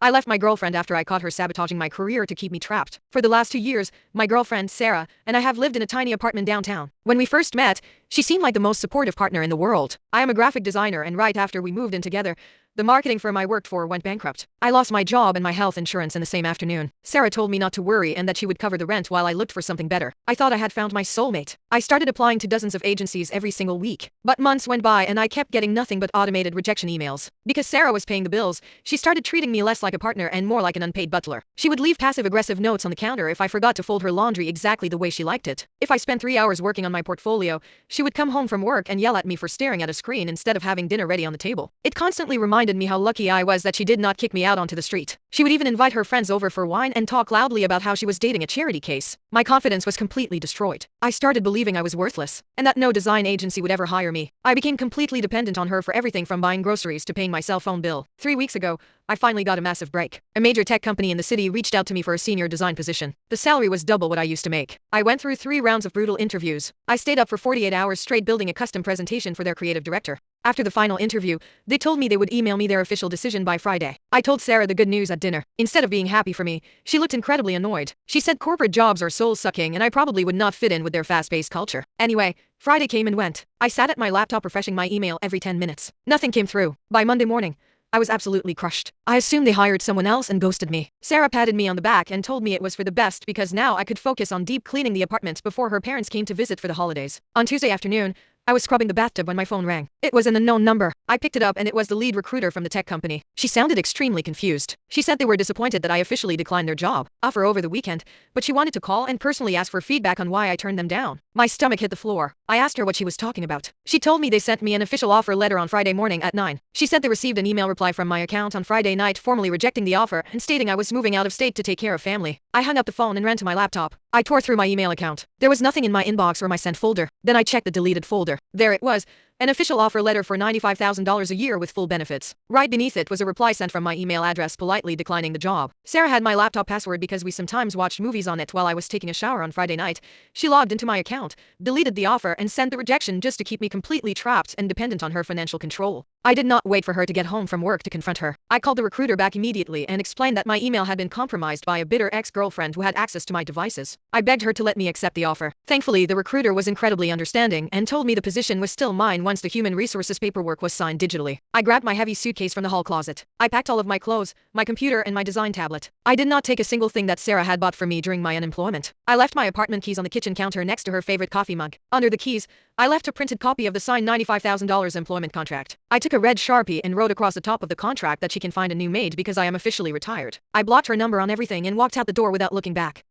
I left my girlfriend after I caught her sabotaging my career to keep me trapped. For the last 2 years, my girlfriend, Sarah, and I have lived in a tiny apartment downtown. When we first met, she seemed like the most supportive partner in the world. I am a graphic designer, and right after we moved in together, the marketing firm I worked for went bankrupt. I lost my job and my health insurance in the same afternoon. Sarah told me not to worry and that she would cover the rent while I looked for something better. I thought I had found my soulmate. I started applying to dozens of agencies every single week. But months went by and I kept getting nothing but automated rejection emails. Because Sarah was paying the bills, she started treating me less like a partner and more like an unpaid butler. She would leave passive-aggressive notes on the counter if I forgot to fold her laundry exactly the way she liked it. If I spent 3 hours working on my portfolio, she would come home from work and yell at me for staring at a screen instead of having dinner ready on the table. It constantly reminded me how lucky I was that she did not kick me out onto the street. She would even invite her friends over for wine and talk loudly about how she was dating a charity case. My confidence was completely destroyed. I started believing I was worthless, and that no design agency would ever hire me. I became completely dependent on her for everything from buying groceries to paying my cell phone bill. 3 weeks ago, I finally got a massive break. A major tech company in the city reached out to me for a senior design position. The salary was double what I used to make. I went through 3 rounds of brutal interviews. I stayed up for 48 hours straight building a custom presentation for their creative director. After the final interview, they told me they would email me their official decision by Friday. I told Sarah the good news at dinner. Instead of being happy for me, she looked incredibly annoyed. She said corporate jobs are soul-sucking and I probably would not fit in with their fast-paced culture. Anyway, Friday came and went. I sat at my laptop refreshing my email every 10 minutes. Nothing came through. By Monday morning, I was absolutely crushed. I assumed they hired someone else and ghosted me. Sarah patted me on the back and told me it was for the best because now I could focus on deep cleaning the apartment before her parents came to visit for the holidays. On Tuesday afternoon, I was scrubbing the bathtub when my phone rang. It was an unknown number. I picked it up and it was the lead recruiter from the tech company. She sounded extremely confused. She said they were disappointed that I officially declined their job offer over the weekend, but she wanted to call and personally ask for feedback on why I turned them down. My stomach hit the floor. I asked her what she was talking about. She told me they sent me an official offer letter on Friday morning at 9. She said they received an email reply from my account on Friday night formally rejecting the offer and stating I was moving out of state to take care of family. I hung up the phone and ran to my laptop. I tore through my email account. There was nothing in my inbox or my sent folder. Then I checked the deleted folder. There it was. An official offer letter for $95,000 a year with full benefits. Right beneath it was a reply sent from my email address politely declining the job. Sarah had my laptop password because we sometimes watched movies on it while I was taking a shower on Friday night. She logged into my account, deleted the offer, and sent the rejection just to keep me completely trapped and dependent on her financial control. I did not wait for her to get home from work to confront her. I called the recruiter back immediately and explained that my email had been compromised by a bitter ex-girlfriend who had access to my devices. I begged her to let me accept the offer. Thankfully, the recruiter was incredibly understanding and told me the position was still mine once the human resources paperwork was signed digitally. I grabbed my heavy suitcase from the hall closet. I packed all of my clothes, my computer, and my design tablet. I did not take a single thing that Sarah had bought for me during my unemployment. I left my apartment keys on the kitchen counter next to her favorite coffee mug. Under the keys, I left a printed copy of the signed $95,000 employment contract. I took a red Sharpie and wrote across the top of the contract that she can find a new maid because I am officially retired. I blocked her number on everything and walked out the door without looking back.